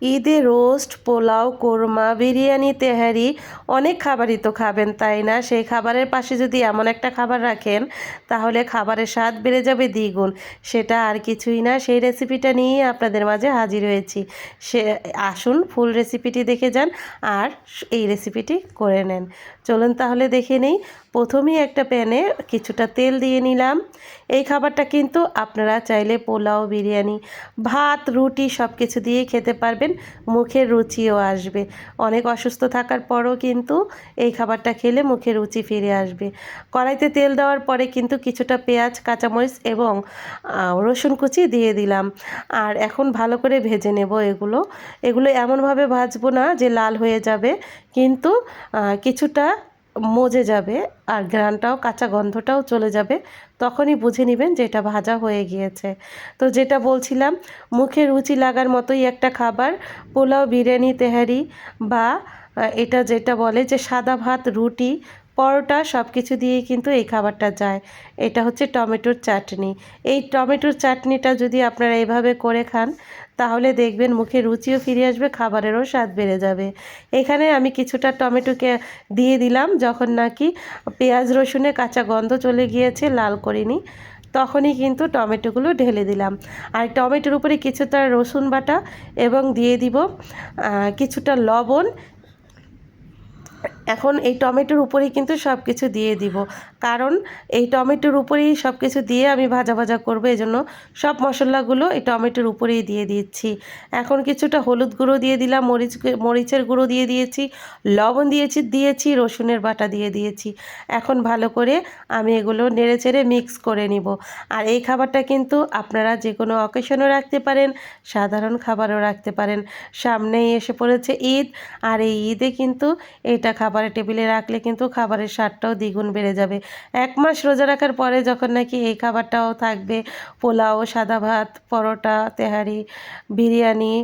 ঈদে রোস্ট, পোলাও, কোরমা, বিরিয়ানি, তেহারি অনেক খাবারই তো খাবেন, তাই না? সেই খাবারের পাশে যদি এমন একটা খাবার রাখেন তাহলে খাবারের স্বাদ বেড়ে যাবে দ্বিগুণ। সেটা আর কিছুই না, সেই রেসিপিটা নিয়েই আপনাদের মাঝে হাজির হয়েছি। সে আসুন ফুল রেসিপিটি দেখে যান আর এই রেসিপিটি করে নেন। চলুন তাহলে দেখে নেই। প্রথমেই একটা প্যানে কিছুটা তেল দিয়ে নিলাম। এই খাবারটা কিন্তু আপনারা চাইলে পোলাও, বিরিয়ানি, ভাত, রুটি সব কিছু দিয়েই খেতে পারবেন, মুখের রুচিও আসবে। অনেক অসুস্থ থাকার পরও কিন্তু এই খাবারটা খেলে মুখে রুচি ফিরে আসবে। কড়াইতে তেল দেওয়ার পরে কিন্তু কিছুটা পেঁয়াজ, কাঁচামরিচ এবং রসুন কুচি দিয়ে দিলাম। আর এখন ভালো করে ভেজে নেব এগুলো। এগুলো এমনভাবে ভাজবো না যে লাল হয়ে যাবে, কিন্তু কিছুটা মজে যাবে আর ঘ্রাণটাও, কাঁচা গন্ধটাও চলে যাবে। তখনই বুঝে নেবেন যে এটা ভাজা হয়ে গিয়েছে। তো যেটা বলছিলাম, মুখে রুচি লাগার মতোই একটা খাবার, পোলাও, বিরিয়ানি, তেহারি বা এটা যেটা বলে যে সাদা ভাত, রুটি, পরোটা সব কিছু দিয়েই কিন্তু এই খাবারটা যায়। এটা হচ্ছে টমেটোর চাটনি। এই টমেটোর চাটনিটা যদি আপনারা এভাবে করে খান তাহলে দেখবেন মুখে রুচিও ফিরে আসবে, খাবারেরও স্বাদ বেড়ে যাবে। এখানে আমি কিছুটা টমেটোকে দিয়ে দিলাম, যখন নাকি পেঁয়াজ রসুনের কাঁচা গন্ধ চলে গিয়েছে, লাল করিনি, তখনই কিন্তু টমেটোগুলো ঢেলে দিলাম। আর টমেটোর উপরে কিছুটা রসুন বাটা এবং দিয়ে দিব কিছুটা লবণ। এখন এই টমেটোর উপরেই কিন্তু সব কিছু দিয়ে দিব, কারণ এই টমেটোর উপরেই সব কিছু দিয়ে আমি ভাজা ভাজা করবো, এই জন্য সব মশলাগুলো এই টমেটোর উপরেই দিয়ে দিচ্ছি। এখন কিছুটা হলুদ গুঁড়ো দিয়ে দিলাম, মরিচের গুঁড়ো দিয়ে দিয়েছি, লবণ দিয়েছি রসুনের বাটা দিয়ে দিয়েছি। এখন ভালো করে আমি এগুলো নেড়েচেড়ে মিক্স করে নিব। আর এই খাবারটা কিন্তু আপনারা যে কোনো অকেশনও রাখতে পারেন, সাধারণ খাবারও রাখতে পারেন। সামনেই এসে পড়েছে ঈদ, আর এই ঈদে কিন্তু এটা খাবারের টেবিলে রাখলে কিন্তু খাবারের স্বাদটাও দ্বিগুণ বেড়ে যাবে। 1 মাস রোজা রাখার পরে যখন নাকি এই খাবারটাও থাকবে, পোলাও, সাদা ভাত, পরোটা, তেহারি, বিরিয়ানি,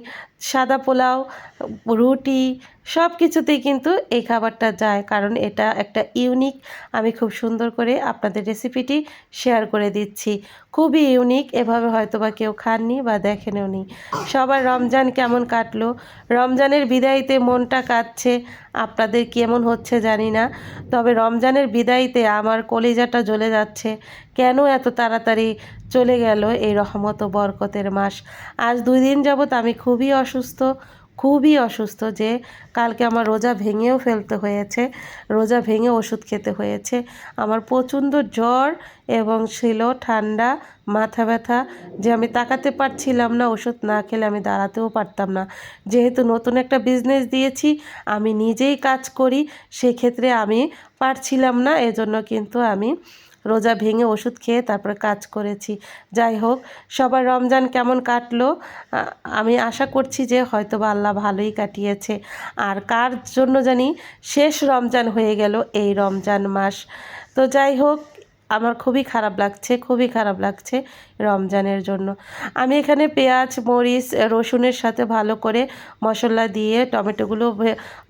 সাদা পোলাও, রুটি সব কিছুতেই কিন্তু এই খাবারটা যায়, কারণ এটা একটা ইউনিক। আমি খুব সুন্দর করে আপনাদের রেসিপিটি শেয়ার করে দিচ্ছি। খুবই ইউনিক, এভাবে হয়তোবা কেউ খাননি বা দেখেনও নি। সবার রমজান কেমন কাটলো? রমজানের বিদায়ীতে মনটা কাঁদছে, আপনাদের কেমন হচ্ছে জানি না, তবে রমজানের বিদায়ীতে আমার কলিজাটা জ্বলে যাচ্ছে। কেন এত তাড়াতাড়ি চলে গেল এই রহমত ও বরকতের মাস? আজ 2 দিন যাবৎ আমি খুবই অসুস্থ, যে কালকে আমার রোজা ভেঙেও ফেলতে হয়েছে, রোজা ভেঙে ওষুধ খেতে হয়েছে। আমার প্রচণ্ড জ্বর এবং ছিল ঠান্ডা, মাথা ব্যথা, যে আমি তাকাতে পারছিলাম না, ওষুধ না খেলে আমি দাঁড়াতেও পারতাম না। যেহেতু নতুন একটা বিজনেস দিয়েছি, আমি নিজেই কাজ করি, সেক্ষেত্রে আমি পারছিলাম না, এজন্য কিন্তু আমি রোজা ভেঙে ওষুধ খেয়ে তারপরে কাজ করেছি। যাই হোক, সবার রমজান কেমন কাটলো? আমি আশা করছি যে হয়তোবা আল্লাহ ভালোই কাটিয়েছে। আর কার জন্য জানি শেষ রমজান হয়ে গেল এই রমজান মাস। তো যাই হোক, আমার খুবই খারাপ লাগছে রমজানের জন্য। আমি এখানে পেঁয়াজ, মরিচ, রসুনের সাথে ভালো করে মশলা দিয়ে টমেটোগুলো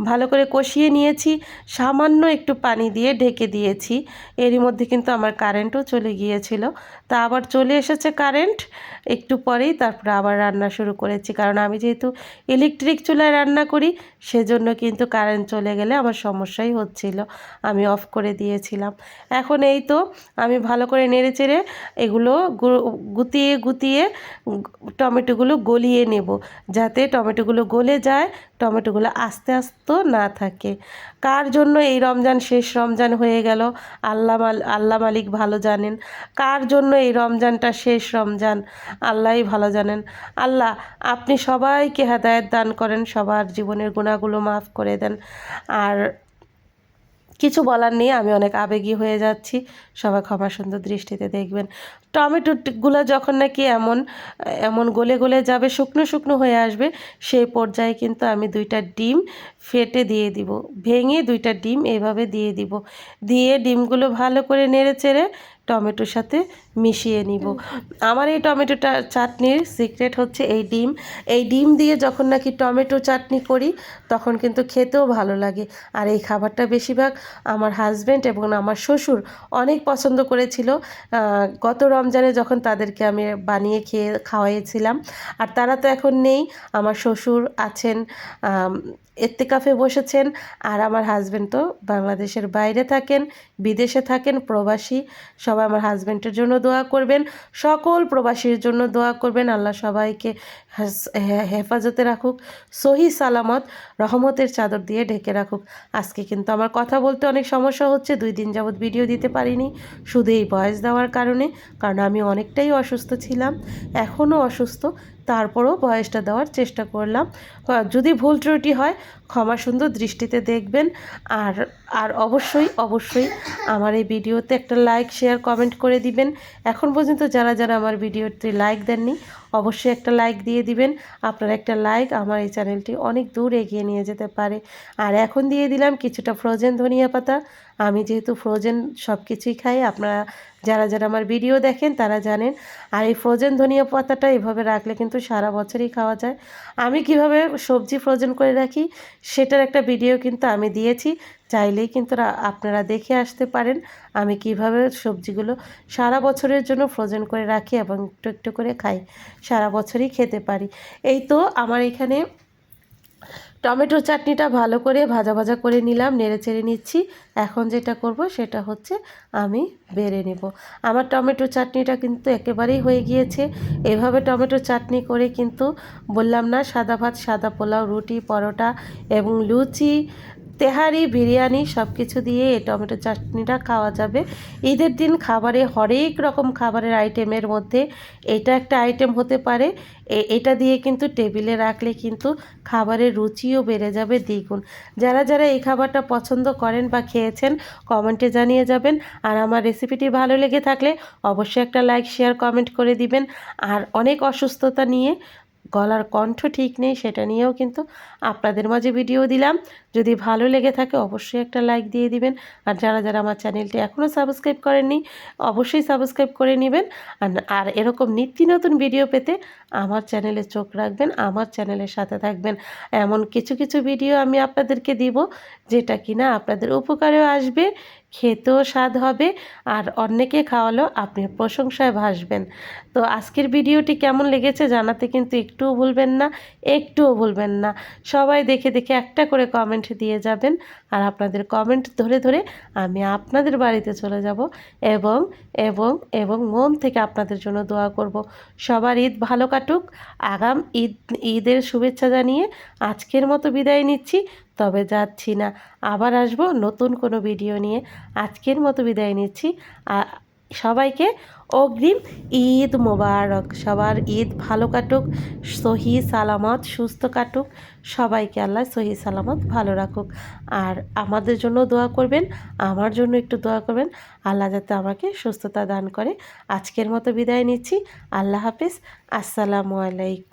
ভালো করে কষিয়ে নিয়েছি, সামান্য একটু পানি দিয়ে ঢেকে দিয়েছি। এরই মধ্যে কিন্তু আমার কারেন্টও চলে গিয়েছিল, তা আবার চলে এসেছে কারেন্ট একটু পরেই, তারপরে আবার রান্না শুরু করেছি। কারণ আমি যেহেতু ইলেকট্রিক চুলায় রান্না করি, সেজন্য কিন্তু কারেন্ট চলে গেলে আমার সমস্যাই হচ্ছিল, আমি অফ করে দিয়েছিলাম। এখন এই তো আমি ভালো করে নেড়েচেড়ে এগুলো গুতিয়ে টমেটোগুলো গলিয়ে নেব, যাতে টমেটোগুলো গলে যায়, টমেটোগুলো আস্তে আস্তে না থাকে। কার জন্য এই রমজান শেষ রমজান হয়ে গেল আল্লাহ মালিক ভালো জানেন। কার জন্য এই রমজানটা শেষ রমজান আল্লাহই ভালো জানেন। আল্লাহ, আপনি সবাইকে হেদায়েত দান করেন, সবার জীবনের গুনাহগুলো মাফ করে দেন। আর কিছু বলার নেই, আমি অনেক আবেগী হয়ে যাচ্ছি, সবাই ক্ষমা সুন্দর দৃষ্টিতে দেখবেন। টমেটোগুলো যখন নাকি এমন এমন গলে গলে যাবে, শুকনো শুকনো হয়ে আসবে, সেই পর্যায়ে কিন্তু আমি 2টা ডিম ফেটে দিয়ে দিব, ভেঙে 2টা ডিম এভাবে দিয়ে দিব। দিয়ে ডিমগুলো ভালো করে নেড়ে চেড়ে টমেটোর সাথে মিশিয়ে নিব। আমার এই টমেটোটা চাটনির সিক্রেট হচ্ছে এই ডিম দিয়ে যখন নাকি টমেটো চাটনি করি তখন কিন্তু খেতেও ভালো লাগে। আর এই খাবারটা বেশিরভাগ আমার হাজব্যান্ড এবং আমার শ্বশুর অনেক পছন্দ করেছিল। গত রমজানে যখন তাদেরকে আমি বানিয়ে খাওয়াইছিলাম। আর তারা তো এখন নেই, আমার শ্বশুর আছেন ইত্তেকাফে বসেছেন, আর আমার হাজব্যান্ড তো বাংলাদেশের বাইরে থাকেন, বিদেশে থাকেন, প্রবাসী। সবাই আমার হাজব্যান্ডের জন্য দোয়া করবেন, সকল প্রবাসীর জন্য দোয়া করবেন। আল্লাহ সবাইকে হেফাজতে রাখুক, সহি সালামত রহমতের চাদর দিয়ে ঢেকে রাখুক। আজকে কিন্তু আমার কথা বলতে অনেক সমস্যা হচ্ছে, 2 দিন যাবৎ ভিডিও দিতে পারিনি শুধু এই ভয়েস দেওয়ার কারণে, কারণ আমি অনেকটাই অসুস্থ ছিলাম, এখনও অসুস্থ। তারপরেও ভয়েসটা দেওয়ার চেষ্টা করলাম। যদি ভুল ত্রুটি হয় ক্ষমা সুন্দর দৃষ্টিতে দেখবেন। আর আর অবশ্যই অবশ্যই আমার এই ভিডিওতে একটা লাইক, শেয়ার, কমেন্ট করে দিবেন। এখন পর্যন্ত যারা যারা আমার ভিডিওতে লাইক দেননি অবশ্যই একটা লাইক দিয়ে দিবেন। আপনার একটা লাইক আমার এই চ্যানেলটি অনেক দূর এগিয়ে নিয়ে যেতে পারে। আর এখন দিয়ে দিলাম কিছুটা ফ্রোজেন ধনিয়া পাতা। আমি যেহেতু ফ্রোজেন সব কিছুই খাই, আপনারা যারা যারা আমার ভিডিও দেখেন তারা জানেন। আর এই ফ্রোজেন ধনিয়া পাতাটা এভাবে রাখলে কিন্তু সারা বছরই খাওয়া যায়। আমি কিভাবে সবজি ফ্রোজেন করে রাখি সেটার একটা ভিডিও কিন্তু আমি দিয়েছি, চাইলেই কিন্তু আপনারা দেখে আসতে পারেন আমি কিভাবে সবজিগুলো সারা বছরের জন্য ফ্রোজেন করে রাখি এবং একটু একটু করে খাই, সারা বছরই খেতে পারি। এই তো আমার এখানে টমেটো চাটনিটা ভালো করে ভাজা ভাজা করে নিলাম, নেড়ে চেড়ে নিচ্ছি। এখন যেটা করব সেটা হচ্ছে আমি বেড়ে নেব। আমার টমেটো চাটনিটা কিন্তু একেবারেই হয়ে গিয়েছে। এভাবে টমেটো চাটনি করে কিন্তু বললাম না, সাদা ভাত, সাদা পোলাও, রুটি, পরোটা এবং লুচি, তেহারি, বিরিয়ানি সব কিছু দিয়ে এই টমেটো চাটনিটা খাওয়া যাবে। ঈদের দিন খাবারে হরেক রকম খাবারের আইটেমের মধ্যে এটা একটা আইটেম হতে পারে। এটা দিয়ে কিন্তু টেবিলে রাখলে কিন্তু খাবারের রুচিও বেড়ে যাবে দ্বিগুণ। যারা যারা এই খাবারটা পছন্দ করেন বা খেয়েছেন কমেন্টে জানিয়ে যাবেন। আর আমার রেসিপিটি ভালো লেগে থাকলে অবশ্যই একটা লাইক, শেয়ার, কমেন্ট করে দিবেন। আর অনেক অসুস্থতা নিয়ে, গলার কণ্ঠ ঠিক নেই সেটা নিয়েও কিন্তু আপনাদের মাঝে ভিডিও দিলাম। যদি ভালো লেগে থাকে অবশ্যই একটা লাইক দিয়ে দিবেন। আর যারা যারা আমার চ্যানেলটি এখনও সাবস্ক্রাইব করেননি অবশ্যই সাবস্ক্রাইব করে নেবেন। আর এরকম নিত্য নতুন ভিডিও পেতে আমার চ্যানেলে চোখ রাখবেন, আমার চ্যানেলের সাথে থাকবেন। এমন কিছু কিছু ভিডিও আমি আপনাদেরকে দিব যেটা কিনা আপনাদের উপকারেও আসবে, খেতেও স্বাদ হবে, আর অন্যকে খাওয়ালেও আপনি প্রশংসায় ভাসবেন। তো আজকের ভিডিওটি কেমন লেগেছে জানাতে কিন্তু একটুও ভুলবেন না, একটুও ভুলবেন না। সবাই দেখে দেখে একটা করে কমেন্ট দিয়ে যাবেন। আর আপনাদের কমেন্ট ধরে ধরে আমি আপনাদের বাড়িতে চলে যাব এবং এবং এবং মন থেকে আপনাদের জন্য দোয়া করব। সবার ঈদ ভালো কাটুক। আগাম ঈদের শুভেচ্ছা জানিয়ে আজকের মতো বিদায় নিচ্ছি, তবে যাচ্ছি না, আবার আসব নতুন কোনো ভিডিও নিয়ে। আজকের মতো বিদায় নিচ্ছি। সবাইকে অগ্রিম ঈদ মোবারক। সবার ঈদ ভালো কাটুক, সহি সালামত সুস্থ কাটুক, সবাইকে আল্লাহ সহি সালামত ভালো রাখুক। আর আমাদের জন্য দোয়া করবেন, আমার জন্য একটু দোয়া করবেন, আল্লাহ যাতে আমাকে সুস্থতা দান করে। আজকের মতো বিদায় নিচ্ছি। আল্লাহ হাফিজ, আসসালামু আলাইকুম।